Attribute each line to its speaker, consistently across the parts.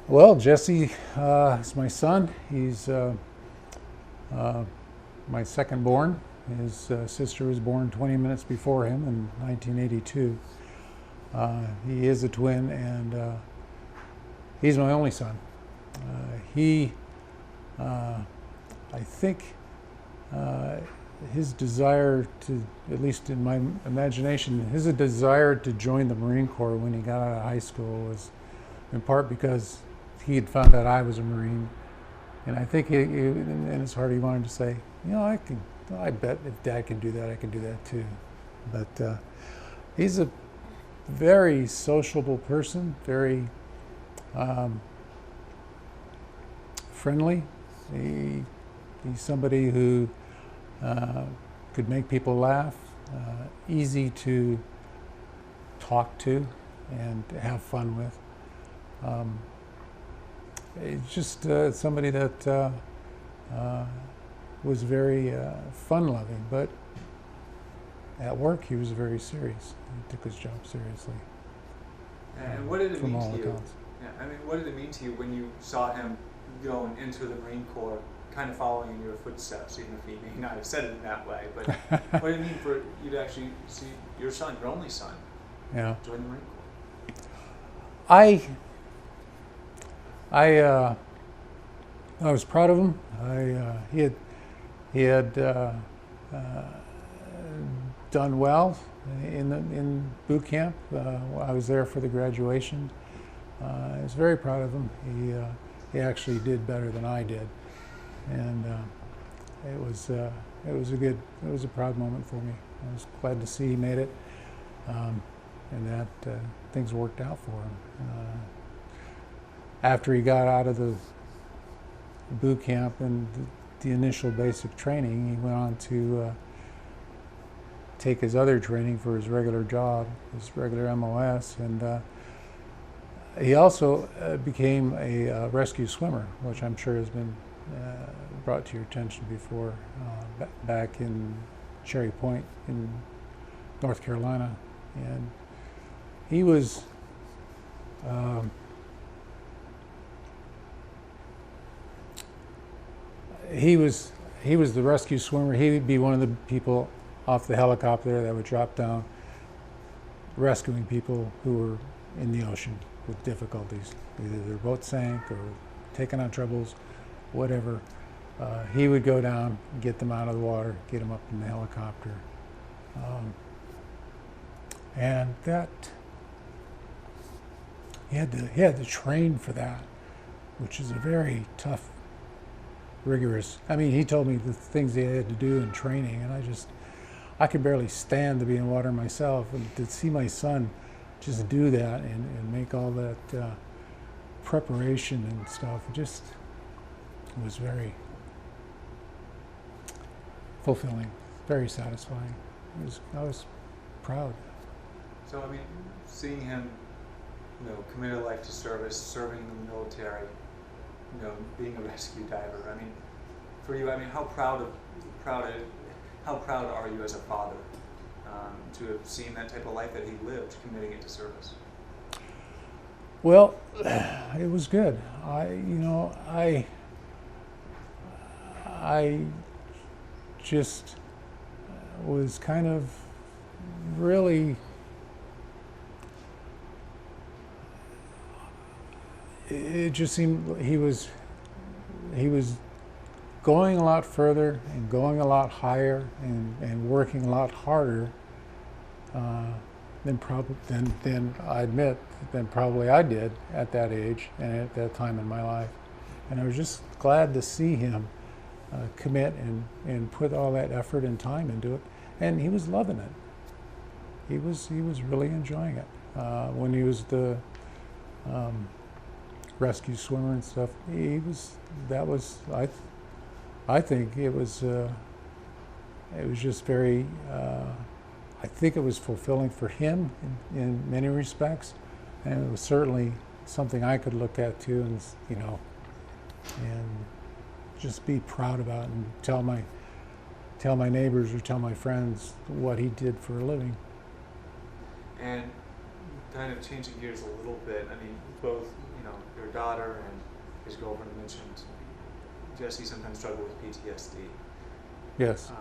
Speaker 1: Well, Jesse is my son. He's my second born. His sister was born 20 minutes before him in 1982. He is a twin, and he's my only son. He, I think, his desire to, at least in my imagination, his desire to join the Marine Corps when he got out of high school was in part because he had found out I was a Marine, and I think in his heart he wanted to say, I bet if Dad can do that, I can do that too. But he's a very sociable person, very friendly. He's somebody who could make people laugh, easy to talk to and have fun with. It's just somebody that was very fun-loving, but at work he was very serious. He took his job seriously.
Speaker 2: And what did it
Speaker 1: from
Speaker 2: mean
Speaker 1: all
Speaker 2: to you?
Speaker 1: accounts.
Speaker 2: Yeah, I mean, what did it mean to you when you saw him going into the Marine Corps, kind of following in your footsteps, even if he may not have said it in that way? But what did it mean for you to actually see your son, your only son,
Speaker 1: Yeah.
Speaker 2: join the Marine Corps?
Speaker 1: I was proud of him. He had done well in boot camp. I was there for the graduation. I was very proud of him. He actually did better than I did, and it was a proud moment for me. I was glad to see he made it, and that things worked out for him. After he got out of the boot camp and the initial basic training, he went on to take his other training for his regular job, his regular MOS, and he also became a rescue swimmer, which I'm sure has been brought to your attention before, back in Cherry Point in North Carolina. And he was he was the rescue swimmer. He would be one of the people off the helicopter that would drop down, rescuing people who were in the ocean with difficulties. Either their boat sank or taking on troubles, whatever. He would go down, get them out of the water, get them up in the helicopter. And that, he had to train for that, which is a very tough, rigorous. I mean, he told me the things he had to do in training, and I could barely stand to be in water myself. And to see my son just do that and make all that preparation and stuff, it just was very fulfilling, very satisfying. I was proud.
Speaker 2: So I mean, seeing him, commit a life to service, serving in the military, being a rescue diver. I mean, for you, I mean, how proud are you as a father to have seen that type of life that he lived, committing it to service?
Speaker 1: Well, it was good. I just was kind of really, it just seemed he was going a lot further and going a lot higher and working a lot harder than I admit, than probably I did at that age and at that time in my life. And I was just glad to see him commit and put all that effort and time into it. And he was loving it. He was really enjoying it. When he was the rescue swimmer and stuff, I think it was just very, I think it was fulfilling for him in many respects, and it was certainly something I could look at too, and just be proud about and tell my neighbors or tell my friends what he did for a living.
Speaker 2: And kind of changing gears a little bit, I mean, both your daughter and his girlfriend mentioned Jesse sometimes struggled with PTSD.
Speaker 1: Yes.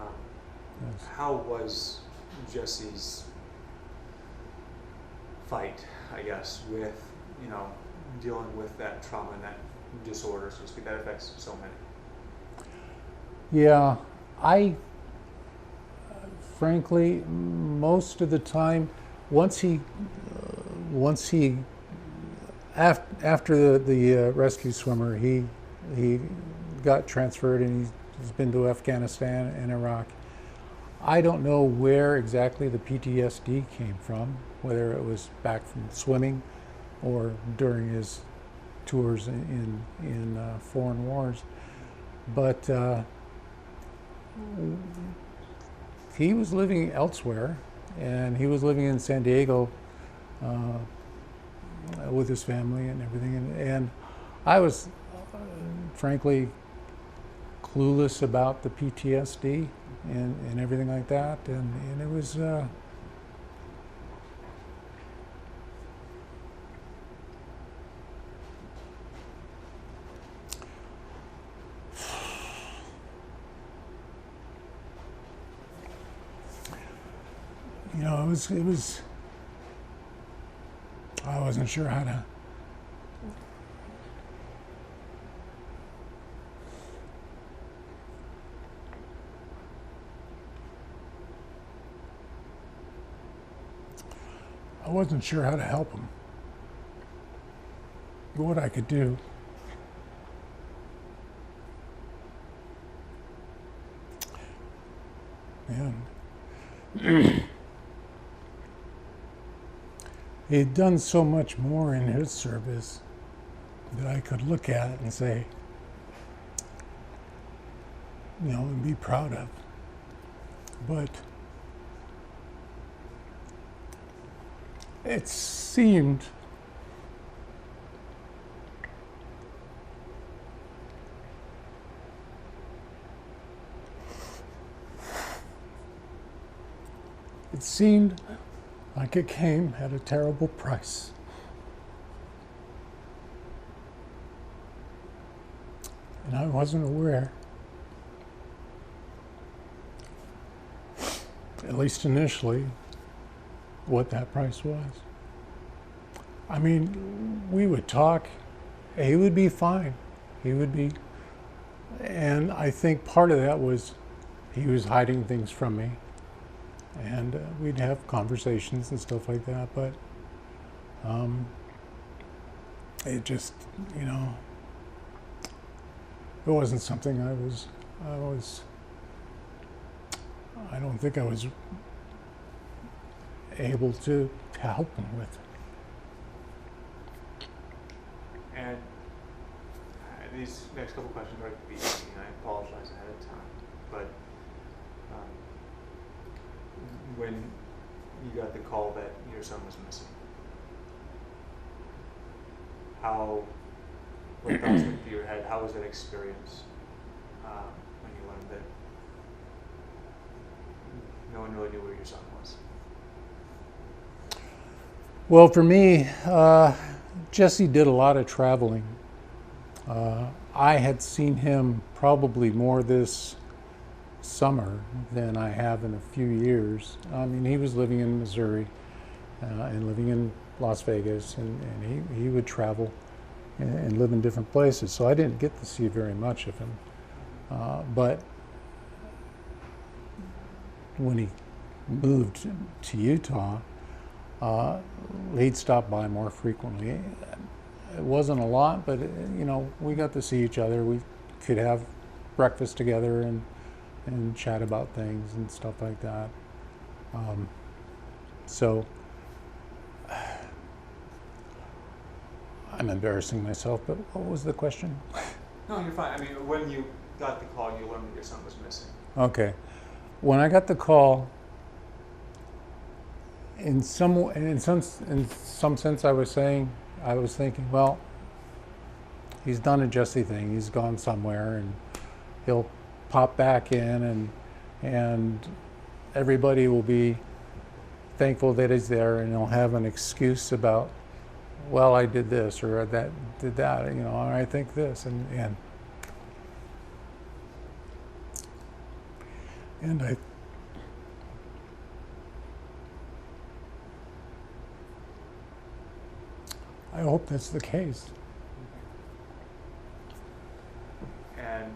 Speaker 1: Yes.
Speaker 2: How was Jesse's fight, I guess, with dealing with that trauma and that disorder, so to speak, that affects so many?
Speaker 1: Yeah, frankly, most of the time, after the rescue swimmer, he got transferred and he's been to Afghanistan and Iraq. I don't know where exactly the PTSD came from, whether it was back from swimming or during his tours in foreign wars, but he was living elsewhere, and he was living in San Diego with his family and everything, and I was frankly clueless about the PTSD and everything like that, and it was it was I wasn't sure how to help him, what I could do. And he'd done so much more in his service that I could look at and say, and be proud of. But it seemed like it came at a terrible price. And I wasn't aware, at least initially, what that price was. I mean, we would talk, he would be fine. And I think part of that was he was hiding things from me. And we'd have conversations and stuff like that, but it just, it wasn't something I don't think I was able to help him with.
Speaker 2: And these next couple questions are going to be easy, and I apologize ahead of time, but when you got the call that your son was missing, what thoughts went through your head? How was that experience when you learned that no one really knew where your son was?
Speaker 1: Well, for me, Jesse did a lot of traveling. I had seen him probably more this summer than I have in a few years. I mean, he was living in Missouri and living in Las Vegas, and he would travel and live in different places, so I didn't get to see very much of him. But when he moved to Utah, he'd stop by more frequently. It wasn't a lot, but we got to see each other. We could have breakfast together and chat about things and stuff like that. So I'm embarrassing myself, but what was the question?
Speaker 2: No, you're fine. I mean, when you got the call, you learned that your son was missing.
Speaker 1: Okay. When I got the call, in some sense, I was thinking, well, he's done a Jesse thing. He's gone somewhere, and he'll pop back in, and everybody will be thankful that he's there, and he'll have an excuse about well, I did this or that did that, you know, or I think this, and I hope that's the case.
Speaker 2: And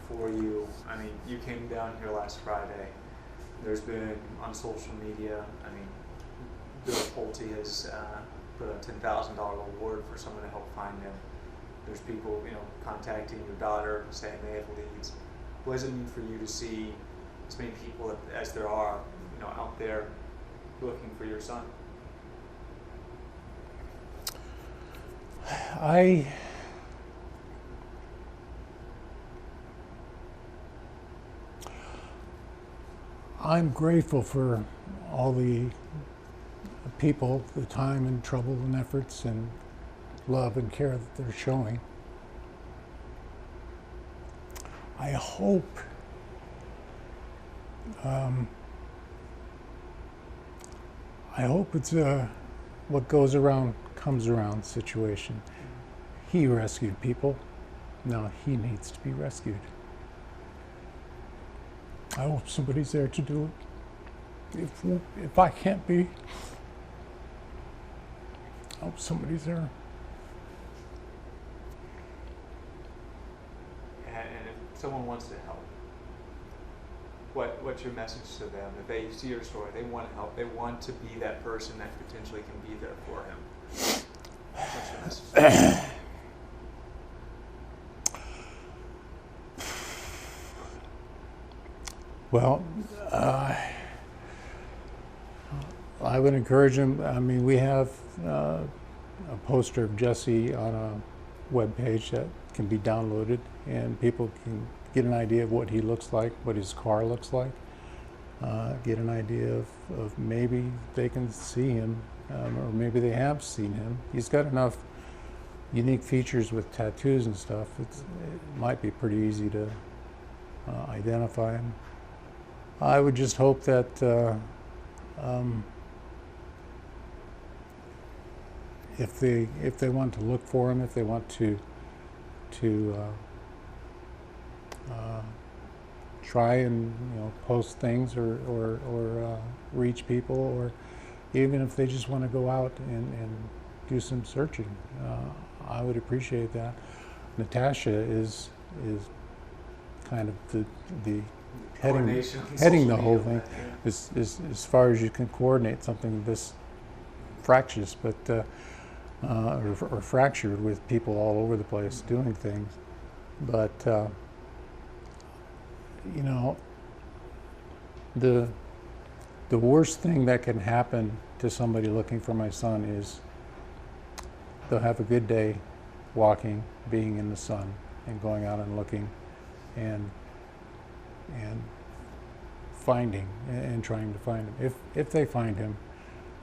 Speaker 2: for you, I mean, you came down here last Friday. There's been on social media, I mean, Bill Pulte has put a $10,000 reward for someone to help find him. There's people, you know, contacting your daughter saying they have leads. What does it mean for you to see as many people as there are, you know, out there looking for your son?
Speaker 1: I'm grateful for all the people, the time and trouble and efforts and love and care that they're showing. I hope it's a what goes around comes around situation. He rescued people. Now he needs to be rescued. I hope somebody's there to do it. If I can't be, I hope somebody's there.
Speaker 2: And if someone wants to help, what's your message to them? If they see your story, they want to help. They want to be that person that potentially can be there for him. What's your message to them?
Speaker 1: Well, I would encourage him. I mean, we have a poster of Jesse on a web page that can be downloaded, and people can get an idea of what he looks like, what his car looks like, get an idea of maybe they can see him, or maybe they have seen him. He's got enough unique features with tattoos and stuff. It might be pretty easy to identify him. I would just hope that if they want to look for him, if they want to try and post things or reach people, or even if they just want to go out and do some searching, I would appreciate that. Natasha is kind of the heading the whole thing, as far as you can coordinate something this fractious, but or fractured, with people all over the place doing things. But the worst thing that can happen to somebody looking for my son is they'll have a good day walking, being in the sun, and going out and looking and finding and trying to find him. If they find him,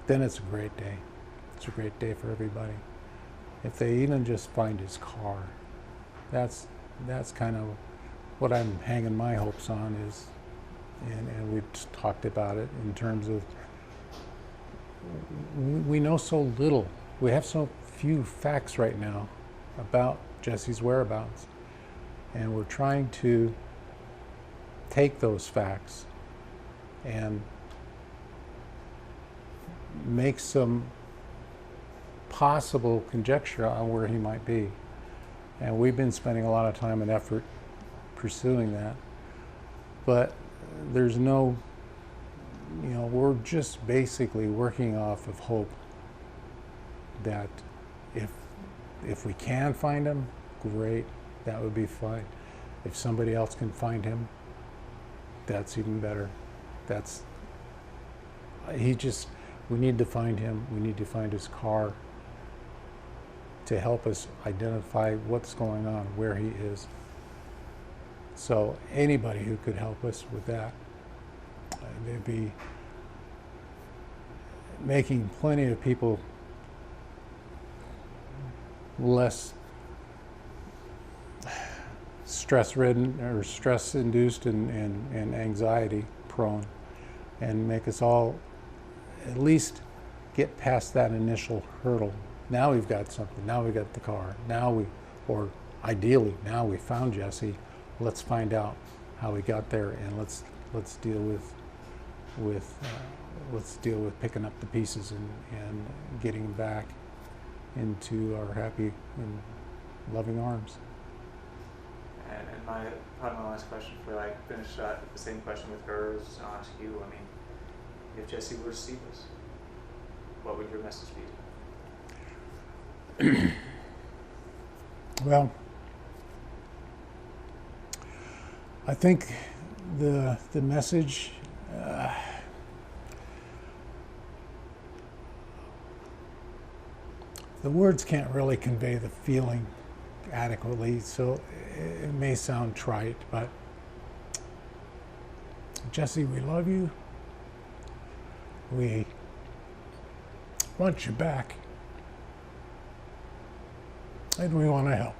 Speaker 1: then it's a great day. It's a great day for everybody. If they even just find his car, that's kind of what I'm hanging my hopes on is, and we've talked about it in terms of we know so little. We have so few facts right now about Jesse's whereabouts, and we're trying to take those facts and make some possible conjecture on where he might be. And we've been spending a lot of time and effort pursuing that. But there's no, we're just basically working off of hope that if we can find him, great, that would be fine. If somebody else can find him, that's even better. We need to find him. We need to find his car to help us identify what's going on, where he is. So anybody who could help us with that, they'd be making plenty of people less stress-ridden or stress-induced and anxiety-prone, and make us all at least get past that initial hurdle Now we've got something. Now we got the car. Now we, or ideally, now we found Jesse. Let's find out how we got there, and let's deal with let's deal with picking up the pieces and getting him back into our happy and loving arms.
Speaker 2: And probably my last question for finish the same question with her is I'll ask you. I mean, if Jesse were to see this, what would your message be to him?
Speaker 1: Well, I think the message the words can't really convey the feeling adequately, so it may sound trite, but Jesse, we love you. We want you back, and we want to help.